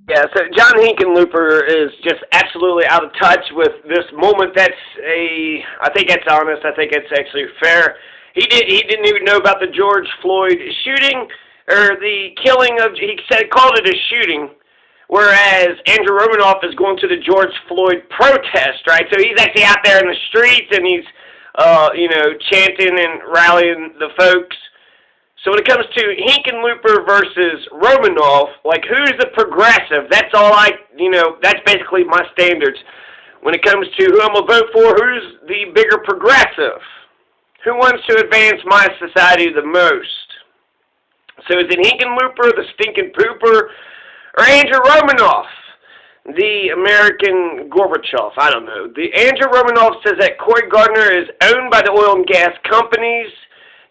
Yeah, so John Hinkenlooper is just absolutely out of touch with this moment. I think that's honest. I think it's actually fair. He didn't even know about the George Floyd shooting or the killing of. Called it a shooting, whereas Andrew Romanoff is going to the George Floyd protest, right? So he's actually out there in the streets and he's chanting and rallying the folks. So when it comes to Hinkenlooper versus Romanoff, like, who's the progressive? That's that's basically my standards. When it comes to who I'm going to vote for, who's the bigger progressive? Who wants to advance my society the most? So is it Hinkenlooper, the stinking pooper, or Andrew Romanoff, the American Gorbachev? I don't know. The Andrew Romanoff says that Cory Gardner is owned by the oil and gas companies.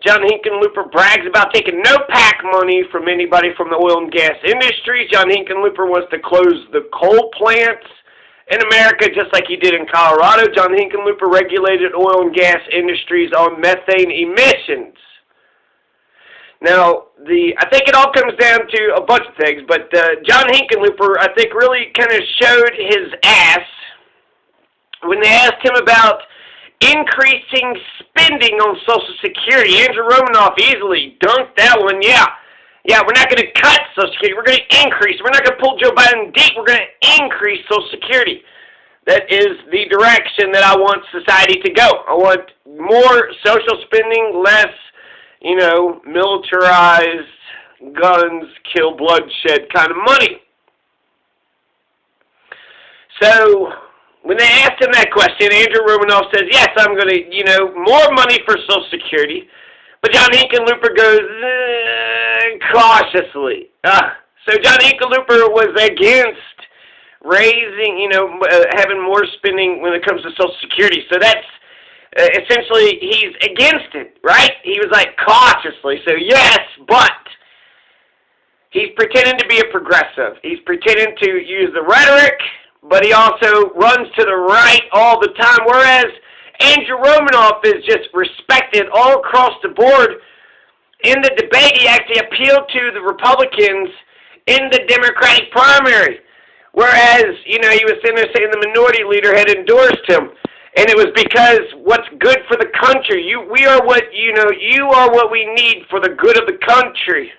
John Hinkenlooper brags about taking no PAC money from anybody from the oil and gas industry. John Hinkenlooper wants to close the coal plants in America just like he did in Colorado. John Hinkenlooper regulated oil and gas industries on methane emissions. Now, I think it all comes down to a bunch of things, but John Hinkenlooper, I think, really kind of showed his ass when they asked him about increasing spending on Social Security. Andrew Romanoff easily dunked that one. Yeah, we're not going to cut Social Security. We're going to increase. We're not going to pull Joe Biden deep. We're going to increase Social Security. That is the direction that I want society to go. I want more social spending, less, militarized, guns, kill, bloodshed kind of money. So when they asked him that question, Andrew Romanoff says, yes, I'm going to, more money for Social Security. But John Hinkenlooper goes, cautiously. So John Hinkenlooper was against raising, having more spending when it comes to Social Security. So that's essentially, he's against it, right? He was like, cautiously. So yes, but he's pretending to be a progressive. He's pretending to use the rhetoric, but he also runs to the right all the time, whereas Andrew Romanoff is just respected all across the board. In the debate, he actually appealed to the Republicans in the Democratic primary, whereas, he was sitting there saying the minority leader had endorsed him, and it was because what's good for the country. You are what we need for the good of the country.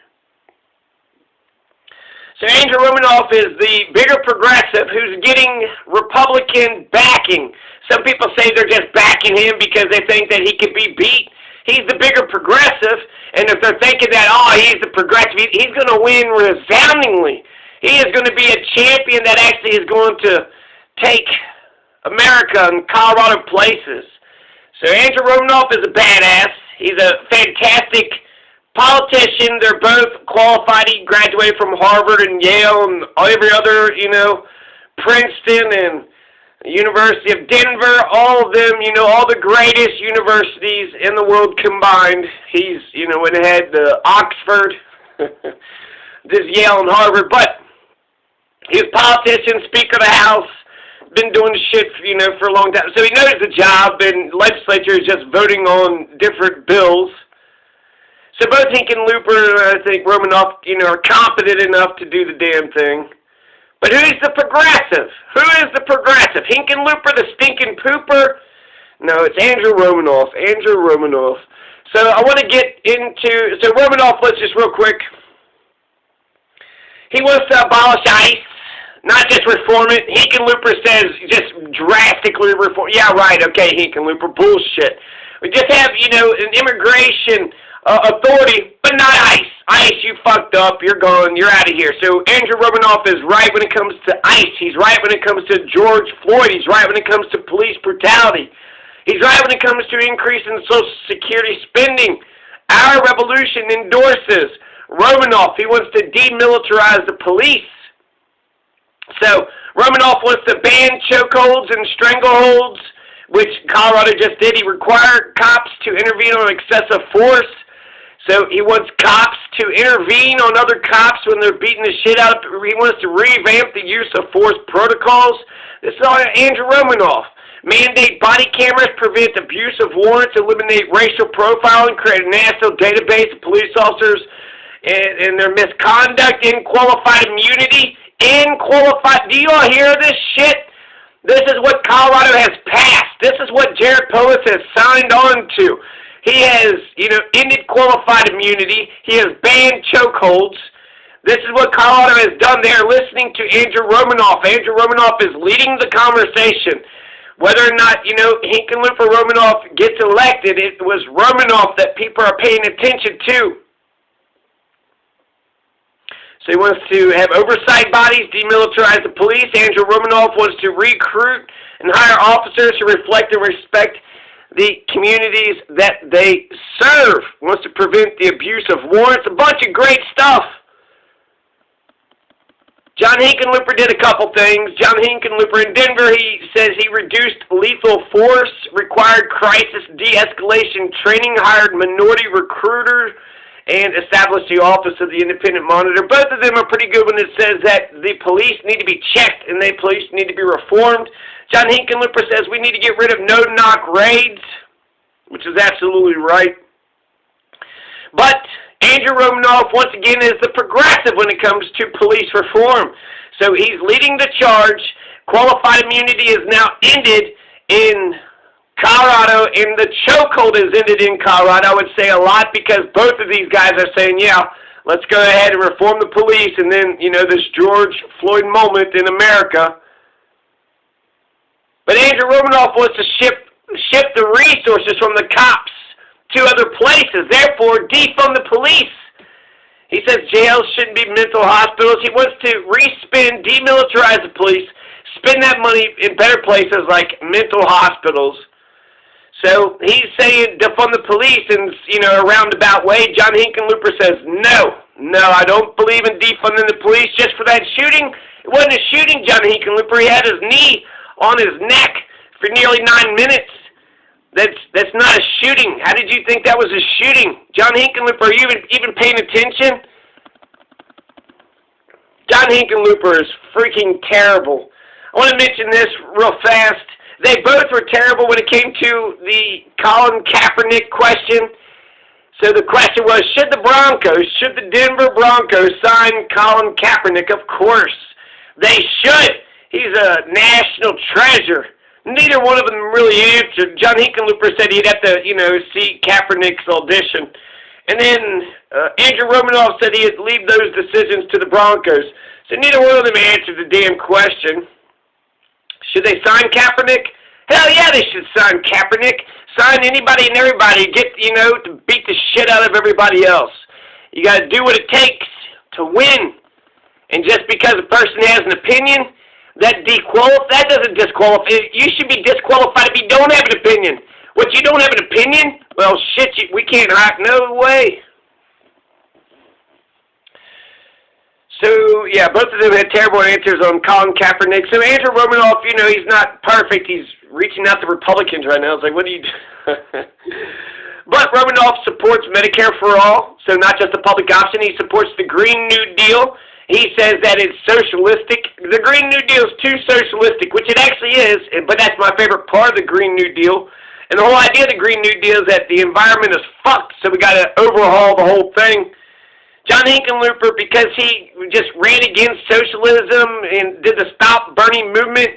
So Andrew Romanoff is the bigger progressive who's getting Republican backing. Some people say they're just backing him because they think that he could be beat. He's the bigger progressive, and if they're thinking that, he's the progressive, he's going to win resoundingly. He is going to be a champion that actually is going to take America and Colorado places. So Andrew Romanoff is a badass. He's a fantastic politician. They're both qualified. He graduated from Harvard and Yale and every other, Princeton and University of Denver, all of them, all the greatest universities in the world combined. He's, went ahead to Oxford, just Yale and Harvard, but he's a politician, Speaker of the House, been doing shit, for a long time. So he knows the job, and legislature is just voting on different bills. So both Hinkenlooper and I think Romanoff, are competent enough to do the damn thing. But who's the progressive? Who is the progressive? Hinkenlooper, the stinking pooper? No, it's Andrew Romanoff. Andrew Romanoff. So I want to get into... So Romanoff, let's just real quick. He wants to abolish ICE, not just reform it. Hinkenlooper says just drastically reform. Yeah, right, okay, Hinkenlooper, bullshit. We just have, an immigration authority, but not ICE. ICE, you fucked up, you're gone, you're out of here. So Andrew Romanoff is right when it comes to ICE. He's right when it comes to George Floyd. He's right when it comes to police brutality. He's right when it comes to increasing Social Security spending. Our revolution endorses Romanoff. He wants to demilitarize the police. So Romanoff wants to ban chokeholds and strangleholds, which Colorado just did. He required cops to intervene on excessive force. So he wants cops to intervene on other cops when they're beating the shit out of them. He wants to revamp the use of force protocols. This is all Andrew Romanoff. Mandate body cameras, prevent abuse of warrants, eliminate racial profiling, create a national database of police officers and their misconduct, end qualified immunity, end qualified. Do you all hear this shit? This is what Colorado has passed. This is what Jared Polis has signed on to. He has, ended qualified immunity. He has banned chokeholds. This is what Colorado has done. They are listening to Andrew Romanoff. Andrew Romanoff is leading the conversation. Whether or not, Hickenlooper Romanoff gets elected, it was Romanoff that people are paying attention to. So he wants to have oversight bodies, demilitarize the police. Andrew Romanoff wants to recruit and hire officers who reflect and respect the communities that they serve. Wants to prevent the abuse of warrants. A bunch of great stuff. John Hickenlooper did a couple things. John Hickenlooper in Denver, he says he reduced lethal force, required crisis de-escalation training, hired minority recruiters, and established the Office of the Independent Monitor. Both of them are pretty good when it says that the police need to be checked and the police need to be reformed. John Hickenlooper says we need to get rid of no-knock raids, which is absolutely right. But Andrew Romanoff, once again, is the progressive when it comes to police reform. So he's leading the charge. Qualified immunity is now ended in Colorado, and the chokehold is ended in Colorado. I would say a lot because both of these guys are saying, yeah, let's go ahead and reform the police, and then, this George Floyd moment in America. But Andrew Romanoff wants to shift the resources from the cops to other places, therefore defund the police. He says jails shouldn't be mental hospitals. He wants to re-spend, demilitarize the police, spend that money in better places like mental hospitals. So he's saying defund the police in, a roundabout way. John Hickenlooper says, no, I don't believe in defunding the police just for that shooting. It wasn't a shooting, John Hickenlooper. He had his knee on his neck for nearly 9 minutes. That's not a shooting. How did you think that was a shooting? John Hickenlooper, are you even paying attention? John Hickenlooper is freaking terrible. I want to mention this real fast. They both were terrible when it came to the Colin Kaepernick question. So the question was, should the Denver Broncos sign Colin Kaepernick? Of course, they should. He's a national treasure. Neither one of them really answered. John Hickenlooper said he'd have to, see Kaepernick's audition. And then Andrew Romanoff said he'd leave those decisions to the Broncos. So neither one of them answered the damn question. Should they sign Kaepernick? Hell yeah, they should sign Kaepernick. Sign anybody and everybody. Get, to beat the shit out of everybody else. You got to do what it takes to win. And just because a person has an opinion, that doesn't disqualify. You should be disqualified if you don't have an opinion. What, you don't have an opinion? Well, shit, we can't hide. No way. So, yeah, both of them had terrible answers on Colin Kaepernick. So Andrew Romanoff, he's not perfect. He's reaching out to Republicans right now. It's like, what do you do? But Romanoff supports Medicare for all, so not just a public option. He supports the Green New Deal. He says that it's socialistic. The Green New Deal is too socialistic, which it actually is, but that's my favorite part of the Green New Deal. And the whole idea of the Green New Deal is that the environment is fucked, so we got to overhaul the whole thing. John Hickenlooper, because he just ran against socialism and did the Stop Bernie movement,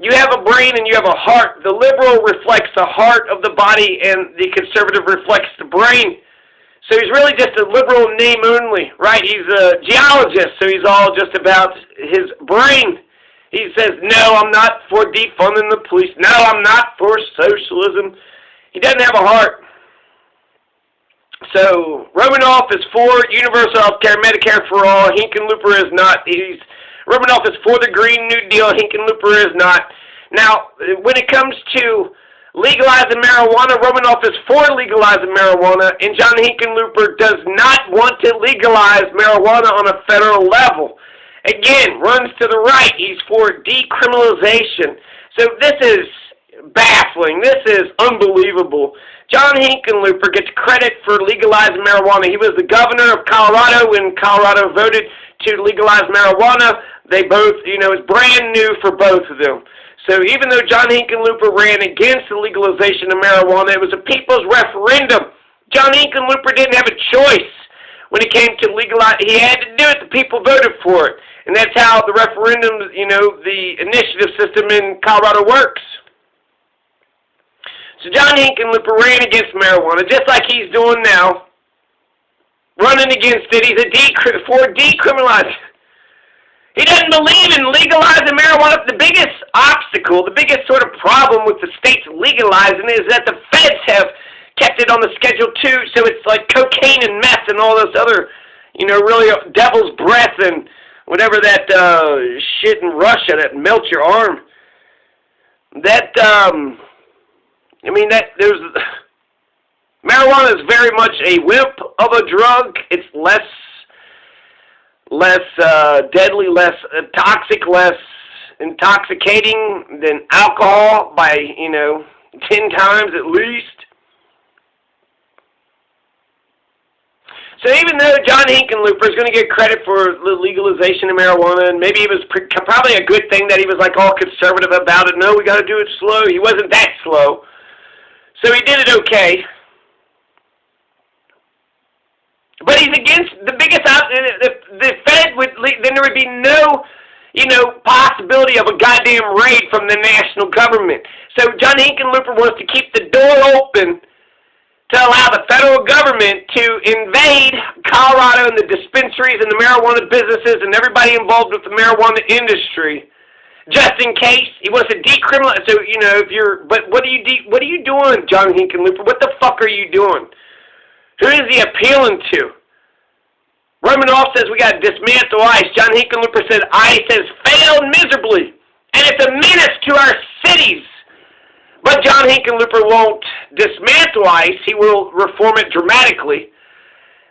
you have a brain and you have a heart. The liberal reflects the heart of the body, and the conservative reflects the brain. So he's really just a liberal in name only, right? He's a geologist, so he's all just about his brain. He says, no, I'm not for defunding the police. No, I'm not for socialism. He doesn't have a heart. So Romanoff is for universal health care, Medicare for all. Hickenlooper is not. Romanoff is for the Green New Deal. Hickenlooper is not. Now, when it comes to legalizing marijuana, Romanoff is for legalizing marijuana, and John Hickenlooper does not want to legalize marijuana on a federal level. Again, runs to the right. He's for decriminalization. So this is baffling. This is unbelievable. John Hickenlooper gets credit for legalizing marijuana. He was the governor of Colorado when Colorado voted to legalize marijuana. They both, it's brand new for both of them. So even though John Hickenlooper ran against the legalization of marijuana, it was a people's referendum. John Hickenlooper didn't have a choice when it came to legalize. He had to do it. The people voted for it. And that's how the referendum, the initiative system in Colorado works. So John Hickenlooper ran against marijuana, just like he's doing now. Running against it, he's for decriminalizing. He doesn't believe in legalizing marijuana. The biggest obstacle, the biggest sort of problem with the states legalizing is that the feds have kept it on the Schedule 2, so it's like cocaine and meth and all this other, really devil's breath and whatever that shit in Russia that melts your arm. That, there's... Marijuana is very much a wimp of a drug. It's less deadly, less toxic, less intoxicating than alcohol by, 10 times at least. So even though John Hickenlooper is going to get credit for the legalization of marijuana, and maybe it was probably a good thing that he was like all conservative about it. No, we got to do it slow. He wasn't that slow. So he did it okay. But he's against the biggest the Fed would, then there would be no, possibility of a goddamn raid from the national government. So John Hickenlooper wants to keep the door open to allow the federal government to invade Colorado and the dispensaries and the marijuana businesses and everybody involved with the marijuana industry, just in case. He wants to decriminalize. So but what are you doing, John Hickenlooper? What the fuck are you doing? Who is he appealing to? Romanoff says we got to dismantle ICE. John Hickenlooper said ICE has failed miserably, and it's a menace to our cities. But John Hickenlooper won't dismantle ICE. He will reform it dramatically.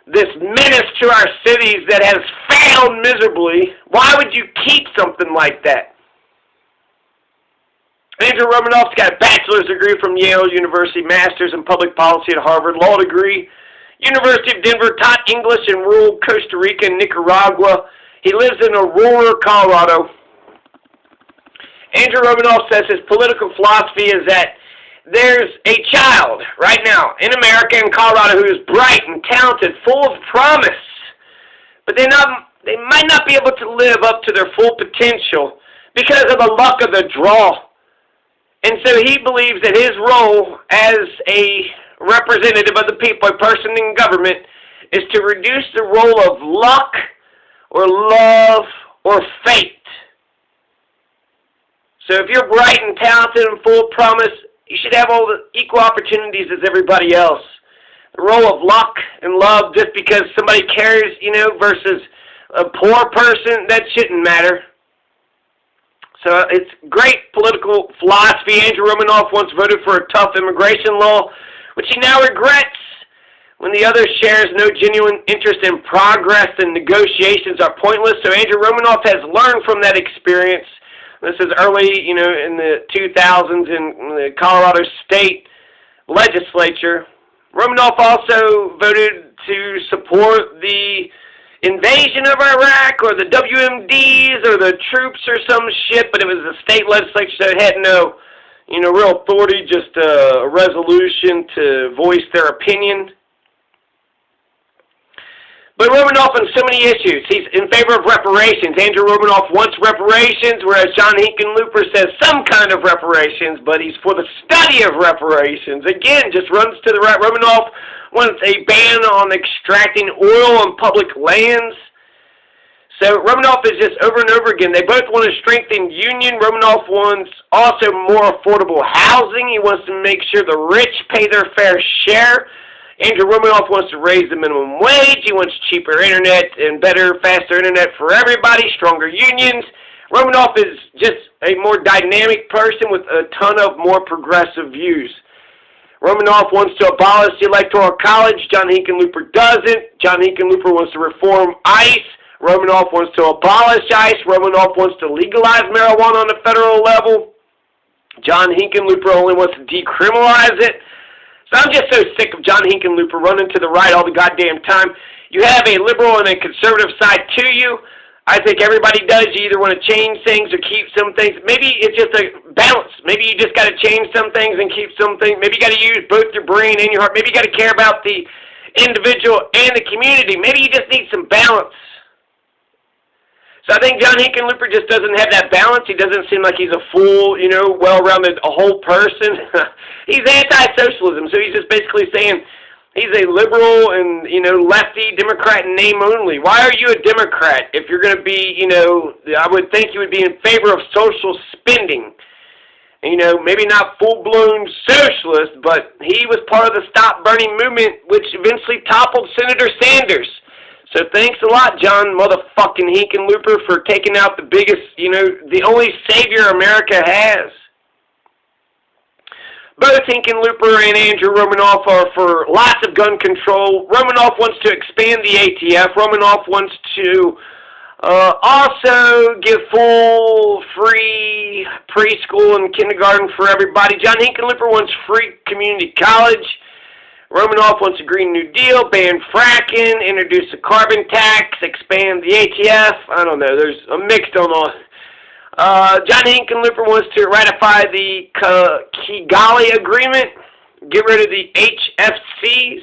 This menace to our cities that has failed miserably, why would you keep something like that? Andrew Romanoff's got a bachelor's degree from Yale University, master's in public policy at Harvard, law degree, University of Denver, taught English in rural Costa Rica and Nicaragua. He lives in Aurora, Colorado. Andrew Romanoff says his political philosophy is that there's a child right now in America and Colorado who is bright and talented, full of promise, but they might not be able to live up to their full potential because of the luck of the draw. And so he believes that his role as a representative of the people, a person in government, is to reduce the role of luck or love or fate. So if you're bright and talented and full of promise, you should have all the equal opportunities as everybody else. The role of luck and love, just because somebody cares, versus a poor person, that shouldn't matter. So it's great political philosophy. Andrew Romanoff once voted for a tough immigration law, which he now regrets when the other shares no genuine interest in progress and negotiations are pointless. So Andrew Romanoff has learned from that experience. This is early, in the 2000s in the Colorado State Legislature. Romanoff also voted to support the invasion of Iraq or the WMDs or the troops or some shit, but it was the state legislature, so it had no, real authority, just a resolution to voice their opinion. But Romanoff on so many issues. He's in favor of reparations. Andrew Romanoff wants reparations, whereas John Hickenlooper says some kind of reparations, but he's for the study of reparations. Again, just runs to the right. Romanoff wants a ban on extracting oil on public lands. So Romanoff is just over and over again. They both want to strengthen union. Romanoff wants also more affordable housing. He wants to make sure the rich pay their fair share. Andrew Romanoff wants to raise the minimum wage. He wants cheaper internet and better, faster internet for everybody, stronger unions. Romanoff is just a more dynamic person with a ton of more progressive views. Romanoff wants to abolish the Electoral College. John Hickenlooper doesn't. John Hickenlooper wants to reform ICE. Romanoff wants to abolish ICE. Romanoff wants to legalize marijuana on the federal level. John Hickenlooper only wants to decriminalize it. So I'm just so sick of John Hickenlooper running to the right all the goddamn time. You have a liberal and a conservative side to you. I think everybody does. You either want to change things or keep some things. Maybe it's just a balance. Maybe you just got to change some things and keep some things. Maybe you got to use both your brain and your heart. Maybe you got to care about the individual and the community. Maybe you just need some balance. So I think John Hickenlooper just doesn't have that balance. He doesn't seem like he's a full, well-rounded, a whole person. He's anti-socialism, so he's just basically saying he's a liberal and, lefty Democrat in name only. Why are you a Democrat if you're going to be, I would think you would be in favor of social spending. Maybe not full-blown socialist, but he was part of the Stop Burning movement, which eventually toppled Senator Sanders. So thanks a lot, John motherfucking Hickenlooper, for taking out the biggest, the only savior America has. Both Hickenlooper and Andrew Romanoff are for lots of gun control. Romanoff wants to expand the ATF. Romanoff wants to also give full free preschool and kindergarten for everybody. John Hickenlooper wants free community college. Romanoff wants a Green New Deal, ban fracking, introduce a carbon tax, expand the ATF. I don't know. There's a mix going on. John Hickenlooper wants to ratify the Kigali Agreement, get rid of the HFCs.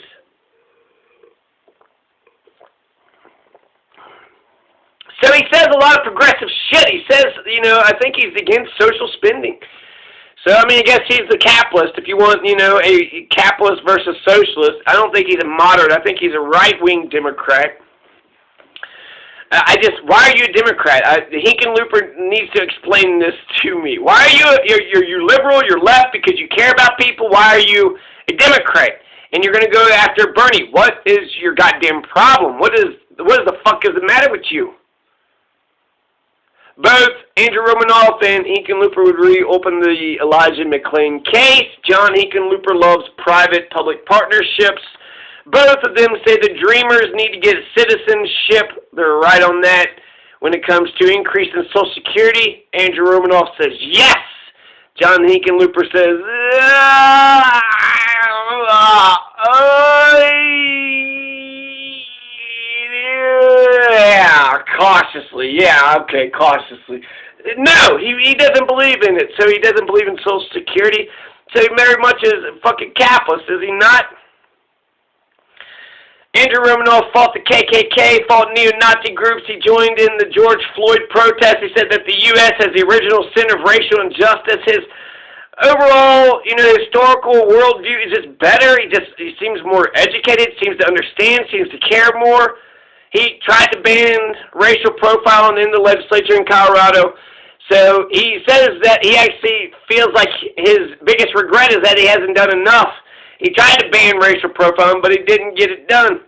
So he says a lot of progressive shit. He says, I think he's against social spending. So, I guess he's the capitalist. If you want, a capitalist versus socialist, I don't think he's a moderate. I think he's a right-wing Democrat. Why are you a Democrat? Hickenlooper needs to explain this to me. Why are you're liberal, you're left because you care about people? Why are you a Democrat? And you're going to go after Bernie. What is your goddamn problem? What the fuck is the matter with you? Both Andrew Romanoff and Hickenlooper would reopen the Elijah McClain case. John Hickenlooper loves private-public partnerships. Both of them say the Dreamers need to get citizenship. They're right on that. When it comes to increase in Social Security, Andrew Romanoff says yes. John Hickenlooper says, yeah, cautiously. Yeah, okay, cautiously. No, he doesn't believe in it, so he doesn't believe in Social Security. So he very much is a fucking capitalist, is he not? Andrew Romanoff fought the KKK, fought neo-Nazi groups. He joined in the George Floyd protest. He said that the U.S. has the original sin of racial injustice. His overall, historical worldview is just better. He seems more educated, seems to understand, seems to care more. He tried to ban racial profiling in the legislature in Colorado. So he says that he actually feels like his biggest regret is that he hasn't done enough. He tried to ban racial profiling, but he didn't get it done.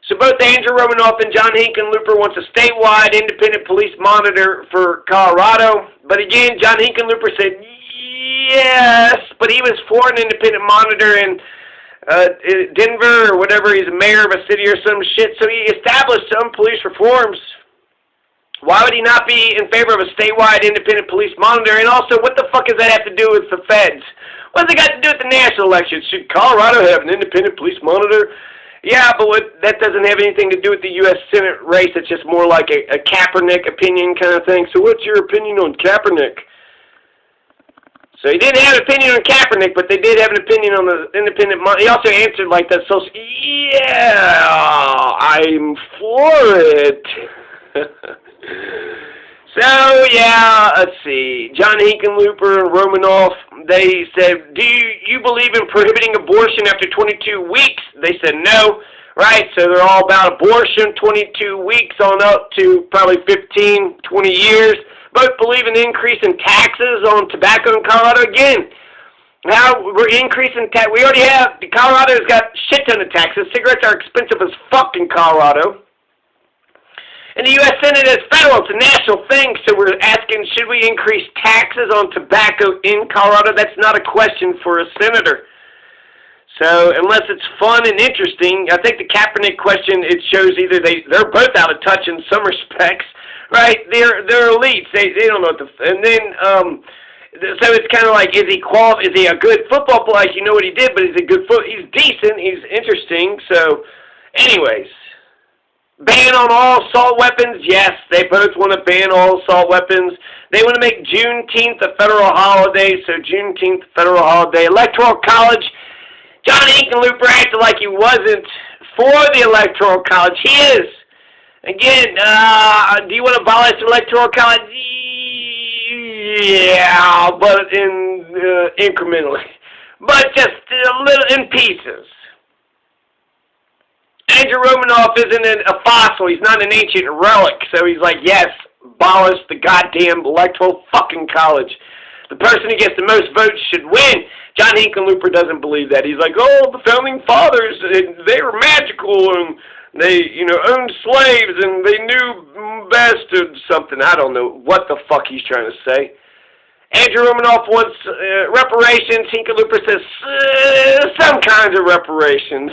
So both Andrew Romanoff and John Hickenlooper wants a statewide independent police monitor for Colorado. But again, John Hickenlooper said yes, but he was for an independent monitor in Denver or whatever. He's a mayor of a city or some shit. So he established some police reforms. Why would he not be in favor of a statewide independent police monitor? And also, what the fuck does that have to do with the feds? What's it got to do with the national elections? Should Colorado have an independent police monitor? Yeah, but that doesn't have anything to do with the U.S. Senate race. It's just more like a Kaepernick opinion kind of thing. So what's your opinion on Kaepernick? So he didn't have an opinion on Kaepernick, but they did have an opinion on the independent monitor. He also answered like that. So, yeah, I'm for it. So, yeah, let's see. John Hickenlooper and Romanoff, they said, do you believe in prohibiting abortion after 22 weeks? They said no, right? So they're all about abortion, 22 weeks on up to probably 15, 20 years. Both believe in increase in taxes on tobacco in Colorado. Again, now we're increasing tax. We already have, Colorado's got shit ton of taxes. Cigarettes are expensive as fuck in Colorado. And the U.S. Senate is federal. It's a national thing. So we're asking, should we increase taxes on tobacco in Colorado? That's not a question for a senator. So unless it's fun and interesting, I think the Kaepernick question, it shows either they're both out of touch in some respects, right? They're elites. They don't know what the... And then, so it's kind of like, is he a good football player? You know what he did, but he's he's decent. He's interesting. So, anyways... Ban on all assault weapons? Yes, they both want to ban all assault weapons. They want to make Juneteenth a federal holiday, so Juneteenth federal holiday. Electoral College, John Hickenlooper acted like he wasn't for the Electoral College. He is. Again, do you want to abolish the electoral college? Yeah, but incrementally. But just a little in pieces. Andrew Romanoff isn't a fossil. He's not an ancient relic. So he's like, yes, abolish the goddamn electoral fucking college. The person who gets the most votes should win. John Hickenlooper doesn't believe that. He's like, oh, the founding fathers, they were magical, and they, owned slaves, and they knew best or something. I don't know what the fuck he's trying to say. Andrew Romanoff wants reparations. Hickenlooper says some kinds of reparations.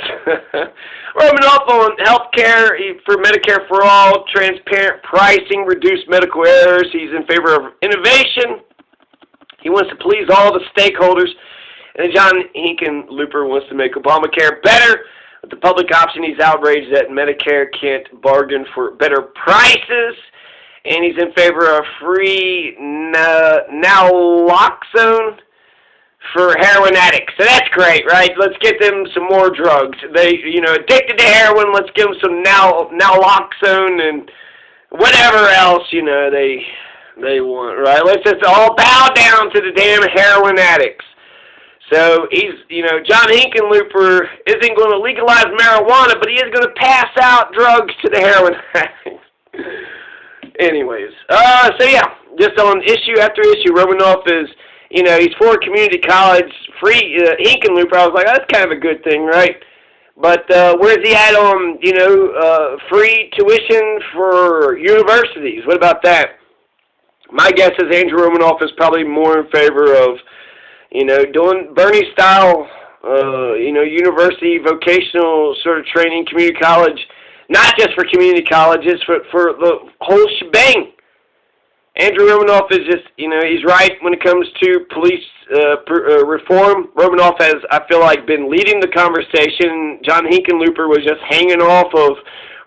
Romanoff on health care for Medicare for all, transparent pricing, reduced medical errors. He's in favor of innovation. He wants to please all the stakeholders. And John Hickenlooper wants to make Obamacare better. With the public option, he's outraged that Medicare can't bargain for better prices. And he's in favor of free naloxone for heroin addicts. So that's great, right? Let's get them some more drugs. They, addicted to heroin, let's give them some naloxone and whatever else, they want, right? Let's just all bow down to the damn heroin addicts. So he's, John Hickenlooper isn't going to legalize marijuana, but he is going to pass out drugs to the heroin addicts. Anyways, so yeah, just on issue after issue, Romanoff is, he's for community college, free Hickenlooper. I was like, that's kind of a good thing, right? But where's he at on, free tuition for universities? What about that? My guess is Andrew Romanoff is probably more in favor of, doing Bernie-style, university, vocational sort of training, community college, not just for community colleges, for the whole shebang. Andrew Romanoff is just, he's right when it comes to police reform. Romanoff has, I feel like, been leading the conversation. John Hickenlooper was just hanging off of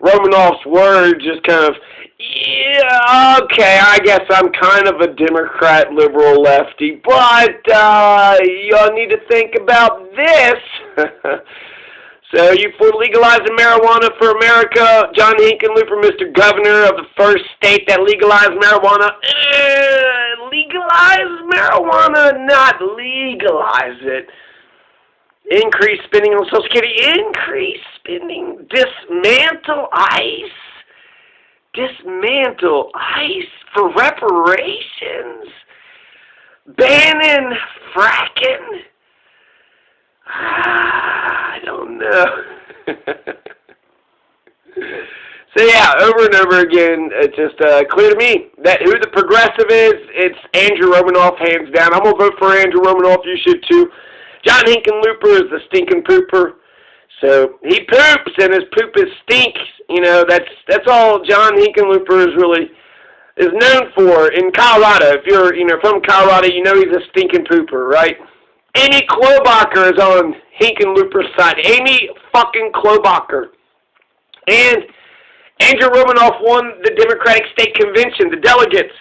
Romanoff's words, just kind of, yeah, okay, I guess I'm kind of a Democrat, liberal, lefty, but y'all need to think about this. So you for legalizing marijuana for America, John Hickenlooper, Mr. Governor of the first state that legalized marijuana. Legalize marijuana, not legalize it. Increase spending on Social Security. Increase spending. Dismantle ICE. Dismantle ICE for reparations. Banning fracking. I don't know. So yeah, over and over again, it's just clear to me that who the progressive is. It's Andrew Romanoff, hands down. I'm gonna vote for Andrew Romanoff. You should too. John Hickenlooper is the stinking pooper. So he poops, and his poop is stinks. That's all John Hickenlooper is known for in Colorado. If you're from Colorado, he's a stinking pooper, right? Amy Klobuchar is on Hickenlooper's side. Amy fucking Klobuchar. And Andrew Romanoff won the Democratic State Convention, the delegates.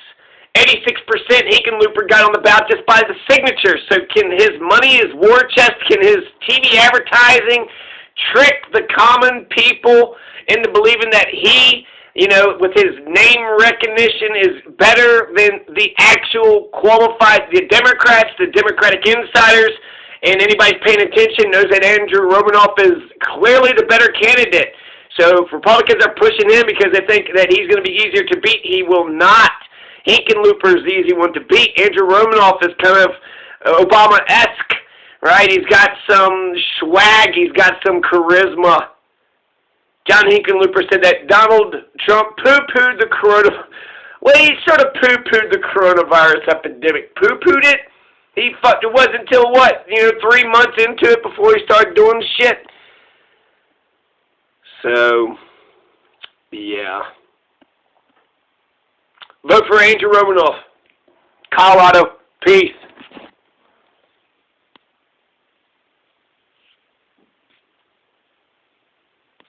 86% Hickenlooper got on the ballot just by the signatures. So can his money, his war chest, can his TV advertising trick the common people into believing that he, with his name recognition, is better than the actual qualified, the Democrats, the Democratic insiders, and anybody paying attention knows that Andrew Romanoff is clearly the better candidate. So if Republicans are pushing him because they think that he's going to be easier to beat, he will not. Hickenlooper is the easy one to beat. Andrew Romanoff is kind of Obama-esque, right? He's got some swag. He's got some charisma. John Hickenlooper said that Donald Trump poo-pooed the coronavirus. Well, he sort of poo-pooed the coronavirus epidemic. Poo-pooed it? It wasn't until, 3 months into it before he started doing shit. So, yeah. Vote for Andrew Romanoff. Colorado. Peace.